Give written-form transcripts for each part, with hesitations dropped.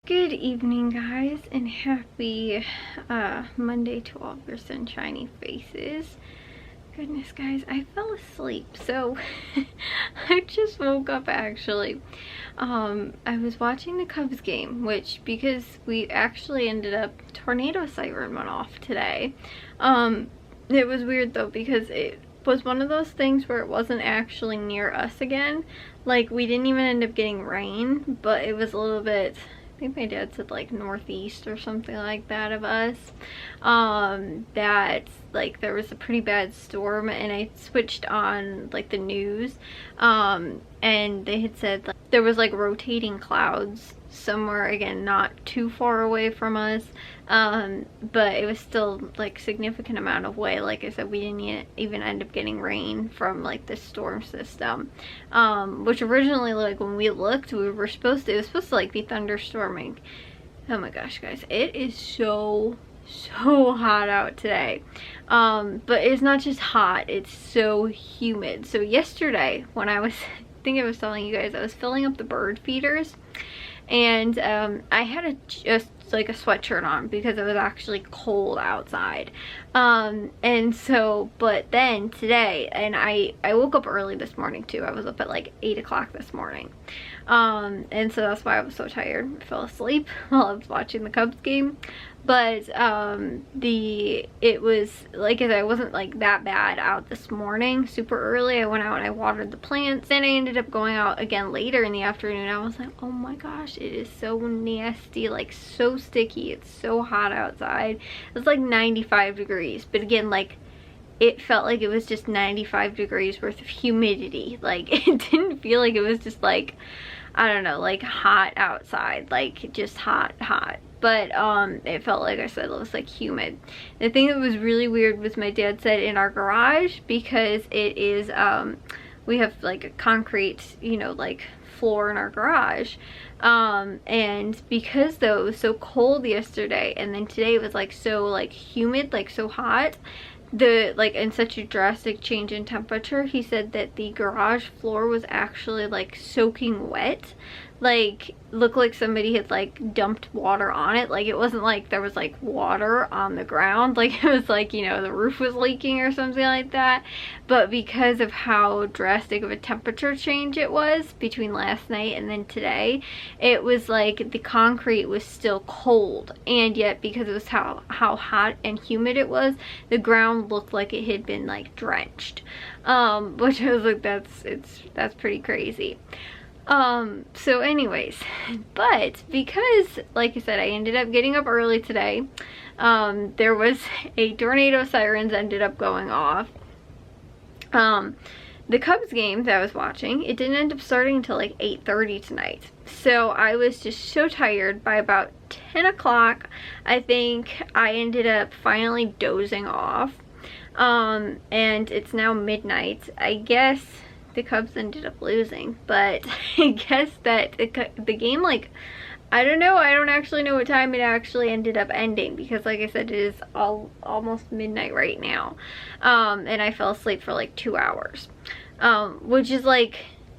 Good evening, guys, and happy Monday to all of your sunshiny faces. Goodness, guys, I fell asleep, so I just woke up actually. I was watching the Cubs game, which, because we actually ended up, tornado siren went off today. It was weird though, because it was one of those things where it wasn't actually near us again. Like, we didn't even end up getting rain, but it was a little bit, I think my dad said like northeast or something like that of us, that like there was a pretty bad storm, and I switched on like the news, and they had said like there was like rotating clouds somewhere, again not too far away from us, but it was still like significant amount of way. Like I said, we didn't even end up getting rain from like the storm system, which originally, like when we looked, it was supposed to like be thunderstorming. Oh my gosh, guys, it is so hot out today, but it's not just hot, it's so humid. So yesterday when I think I was telling you guys, I was filling up the bird feeders, and I had just like a sweatshirt on because it was actually cold outside, and so, but then today, and I woke up early this morning too. I was up at like 8 o'clock this morning, and so that's why I was so tired. I fell asleep while I was watching the Cubs game. But it was, like I said, it wasn't like that bad out this morning super early. I went out and I watered the plants, and I ended up going out again later in the afternoon. I was like, oh my gosh, it is so nasty, like so sticky. It's so hot outside. It's like 95 degrees, but again, like it felt like it was just 95 degrees worth of humidity. Like it didn't feel like it was just like, I don't know, like hot outside, like just hot. But it felt, like I said, it was like humid. The thing that was really weird was my dad said in our garage, because it is we have like a concrete, you know, like floor in our garage, and because though it was so cold yesterday, and then today it was like so like humid, like so hot, and such a drastic change in temperature, he said that the garage floor was actually like soaking wet. Like, looked like somebody had like dumped water on it. Like, it wasn't like there was like water on the ground, like it was like, you know, the roof was leaking or something like that. But because of how drastic of a temperature change it was between last night and then today, it was like the concrete was still cold, and yet because it was how hot and humid it was, the ground looked like it had been like drenched, which I was like, that's pretty crazy. So anyways, but because, like I said, I ended up getting up early today, there was a tornado sirens ended up going off. The Cubs game that I was watching, it didn't end up starting until like 8:30 tonight. So I was just so tired. By about 10 o'clock, I think I ended up finally dozing off. And it's now midnight. I guess the Cubs ended up losing, but I guess that the game, like, I don't know, I don't actually know what time it actually ended up ending, because like I said, it is almost midnight right now, and I fell asleep for like 2 hours, which is like,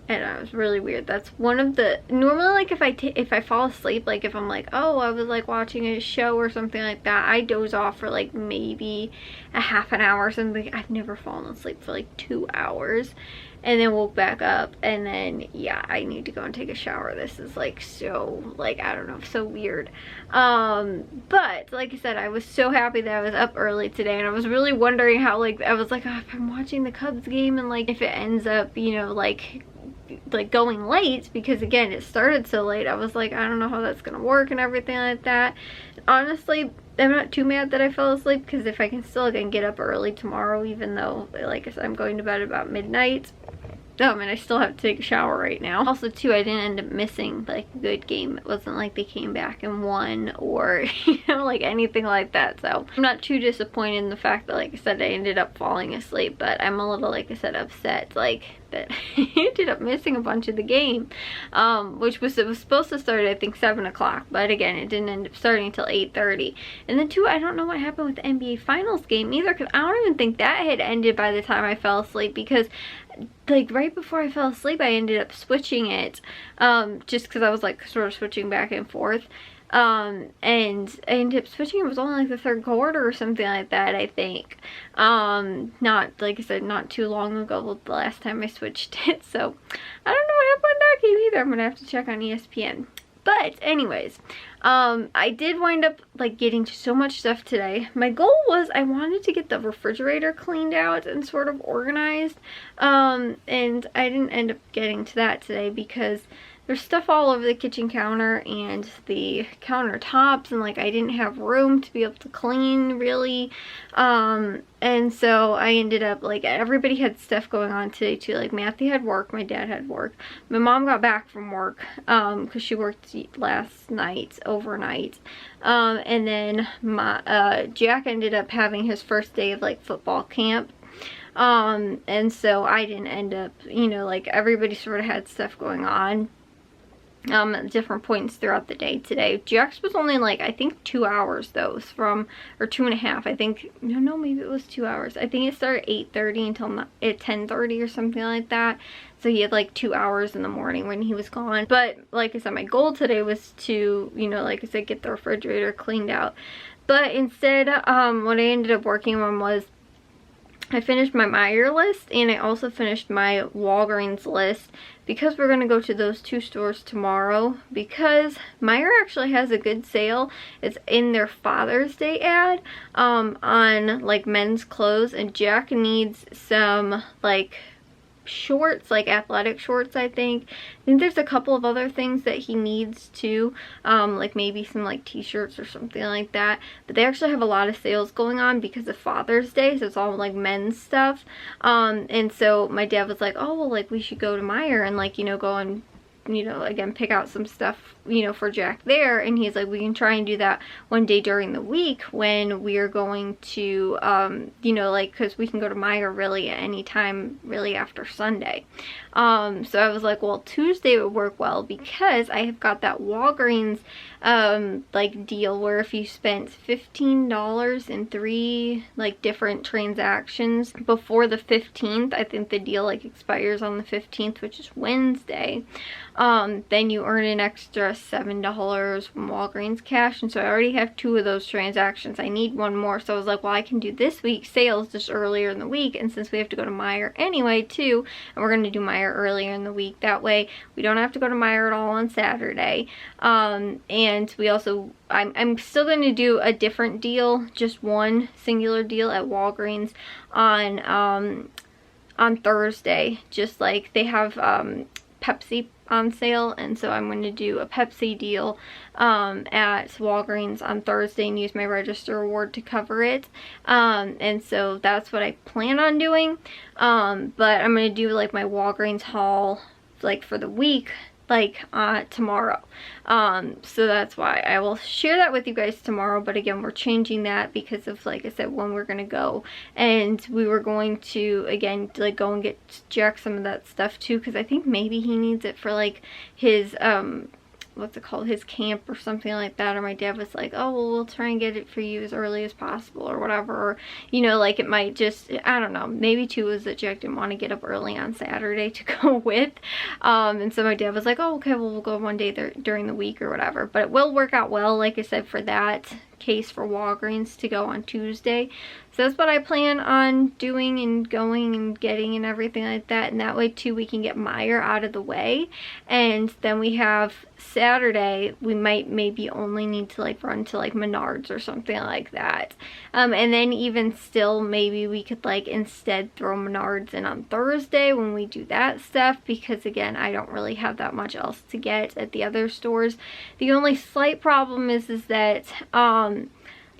I don't know, it's really weird. That's one of the, normally like if I fall asleep, like if I'm like, oh, I was like watching a show or something like that, I doze off for like maybe a half an hour or something. I've never fallen asleep for like 2 hours and then woke back up, and then yeah, I need to go and take a shower. This is like so, like, I don't know, so weird. But like I said, I was so happy that I was up early today, and I was really wondering how, like, I was like, oh, if I'm watching the Cubs game and like if it ends up, you know, like going late, because again, it started so late, I was like, I don't know how that's gonna work and everything like that. Honestly, I'm not too mad that I fell asleep, because if I can still get up early tomorrow, even though, like I said, I'm going to bed about midnight. And I still have to take a shower right now. Also too, I didn't end up missing like a good game. It wasn't like they came back and won, or you know, like anything like that. So I'm not too disappointed in the fact that, like I said, I ended up falling asleep, but I'm a little, like I said, upset like that I ended up missing a bunch of the game, which was, it was supposed to start at I think 7 o'clock, but again, it didn't end up starting until 8:30. And then too, I don't know what happened with the NBA Finals game either, because I don't even think that had ended by the time I fell asleep, because like right before I fell asleep, I ended up switching it, just because I was like sort of switching back and forth. And I ended up switching. It was only like the third quarter or something like that, I think. Not, like I said, not too long ago the last time I switched it, so I don't know what happened with that game either. I'm gonna have to check on ESPN. But anyways, I did wind up like getting so much stuff today. My goal was I wanted to get the refrigerator cleaned out and sort of organized, and I didn't end up getting to that today because there's stuff all over the kitchen counter and the countertops, and like I didn't have room to be able to clean really, and so I ended up like everybody had stuff going on today too. Like Matthew had work, my dad had work, my mom got back from work because she worked last night overnight, and then my Jack ended up having his first day of like football camp. And so I didn't end up, you know, like everybody sort of had stuff going on at different points throughout the day today. Jax was only like, I think 2 hours though, from, or 2.5, I think, no, maybe it was 2 hours. I think it started at 8:30 until at 10:30 or something like that. So he had like 2 hours in the morning when he was gone. But like I said, my goal today was to, you know, like I said, get the refrigerator cleaned out. But instead, what I ended up working on was I finished my Meijer list, and I also finished my Walgreens list because we're going to go to those two stores tomorrow, because Meijer actually has a good sale. It's in their Father's Day ad on like men's clothes, and Jack needs some like shorts, like athletic shorts. I think there's a couple of other things that he needs too, like maybe some like t-shirts or something like that, but they actually have a lot of sales going on because of Father's Day, so it's all like men's stuff. And so my dad was like, oh well, like we should go to Meijer and like, you know, go and, you know, again, pick out some stuff, you know, for Jack there. And he's like, we can try and do that one day during the week when we are going to, you know, like, because we can go to Meijer really at any time really after Sunday. So I was like, well, Tuesday would work well because I have got that Walgreens like deal where if you spent $15 in 3 like different transactions before the 15th, I think the deal like expires on the 15th, which is Wednesday, then you earn an extra $7 from Walgreens cash. And so I already have 2 of those transactions. I need one more, so I was like, well, I can do this week's sales just earlier in the week, and since we have to go to Meijer anyway too, and we're going to do Meijer earlier in the week, that way we don't have to go to Meijer at all on Saturday. And we also, I'm still going to do a different deal, just one singular deal at Walgreens on Thursday. Just like they have Pepsi on sale, and so I'm going to do a Pepsi deal at Walgreens on Thursday and use my register reward to cover it. And so that's what I plan on doing. But I'm going to do like my Walgreens haul like for the week like tomorrow. So that's why I will share that with you guys tomorrow. But again, we're changing that because of, like I said, when we're gonna go, and we were going to again like go and get Jack some of that stuff too, because I think maybe he needs it for like his what's it called, his camp or something like that. Or my dad was like, oh well, we'll try and get it for you as early as possible or whatever, or you know, like it might just, I don't know, maybe too was that Jack didn't want to get up early on Saturday to go with, and so my dad was like, oh okay, well we'll go one day there during the week or whatever. But it will work out well, like I said, for that case for Walgreens to go on Tuesday. So that's what I plan on doing and going and getting and everything like that. And that way too we can get Meijer out of the way. And then we have Saturday, we might maybe only need to like run to like Menards or something like that. And then even still, maybe we could like instead throw Menards in on Thursday when we do that stuff, because again, I don't really have that much else to get at the other stores. The only slight problem is that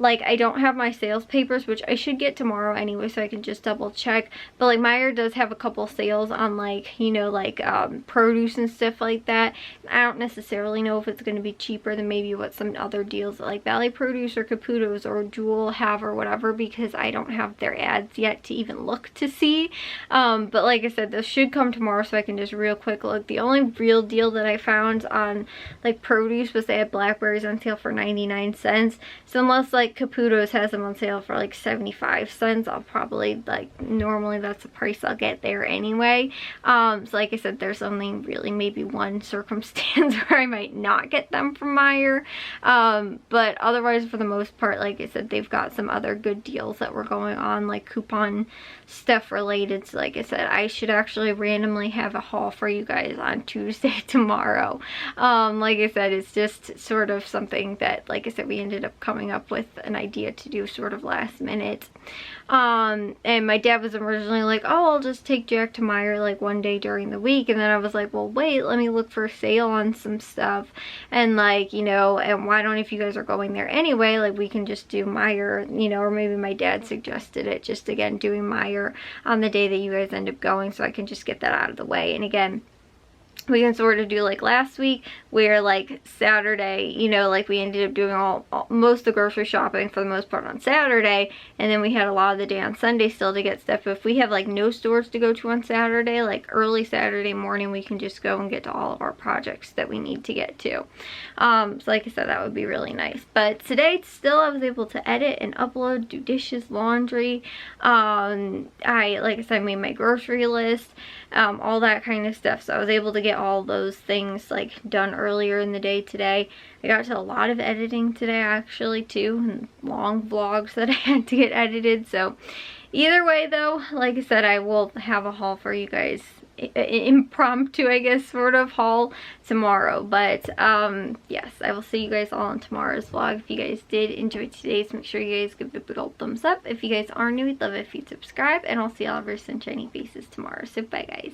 like I don't have my sales papers, which I should get tomorrow anyway, so I can just double check. But like Meijer does have a couple sales on like, you know, like produce and stuff like that. I don't necessarily know if it's going to be cheaper than maybe what some other deals like Valley Produce or Caputo's or Jewel have or whatever, because I don't have their ads yet to even look to see. But like I said, those should come tomorrow, so I can just real quick look. The only real deal that I found on like produce was they had blackberries on sale for 99 cents. So unless like like Caputo's has them on sale for like 75 cents. I'll probably, like, normally that's the price I'll get there anyway. So like I said, there's only really maybe one circumstance where I might not get them from Meijer. But otherwise, for the most part, like I said, they've got some other good deals that were going on, like coupon stuff related. So like I said, I should actually randomly have a haul for you guys on Tuesday tomorrow. Like I said, it's just sort of something that, like I said, we ended up coming up with an idea to do sort of last minute. And my dad was originally like, oh, I'll just take Jack to Meijer like one day during the week. And then I was like, well, wait, let me look for a sale on some stuff. And like, you know, and why don't, if you guys are going there anyway, like we can just do Meijer, you know, or maybe my dad suggested it, just again doing Meijer on the day that you guys end up going, so I can just get that out of the way. And again, we can sort of do like last week, where like Saturday, you know, like we ended up doing most of the grocery shopping for the most part on Saturday, and then we had a lot of the day on Sunday still to get stuff. But if we have like no stores to go to on Saturday, like early Saturday morning, we can just go and get to all of our projects that we need to get to. So like I said, that would be really nice. But today still I was able to edit and upload, do dishes, laundry. Like I said, made my grocery list, all that kind of stuff. So I was able to get all those things like done earlier in the day today. I got to a lot of editing today actually too, and long vlogs that I had to get edited. So either way though, like I said, I will have a haul for you guys, impromptu I guess sort of haul tomorrow. But yes, I will see you guys all on tomorrow's vlog. If you guys did enjoy today's, make sure you guys give it a big old thumbs up. If you guys are new, we'd love it if you'd subscribe, and I'll see all of your sunshiny faces tomorrow. So bye guys.